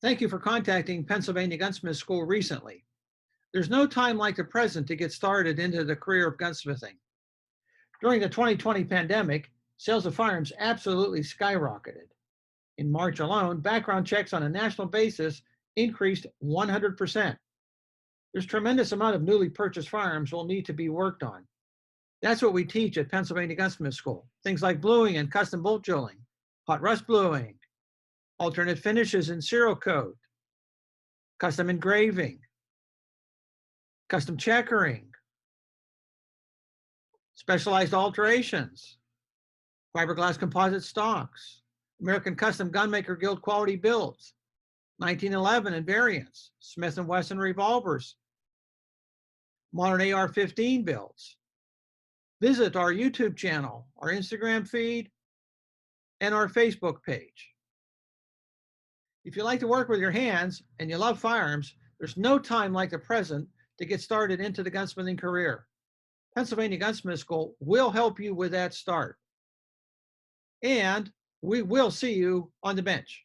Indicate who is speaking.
Speaker 1: Thank you for contacting Pennsylvania Gunsmith School recently. There's no time like the present to get started into the career of gunsmithing. During the 2020 pandemic, sales of firearms absolutely skyrocketed. In March alone, background checks on a national basis increased 100%. There's a tremendous amount of newly purchased firearms will need to be worked on. That's what we teach at Pennsylvania Gunsmith School. Things like bluing and custom bolt drilling, hot rust bluing, alternate finishes and serial code, custom engraving, custom checkering, specialized alterations, fiberglass composite stocks, American Custom Gunmaker Guild quality builds, 1911 and variants, Smith & Wesson revolvers, modern AR-15 builds. Visit our YouTube channel, our Instagram feed, and our Facebook page. If you like to work with your hands and you love firearms, there's no time like the present to get started into the gunsmithing career. Pennsylvania Gunsmith School will help you with that start. And we will see you on the bench.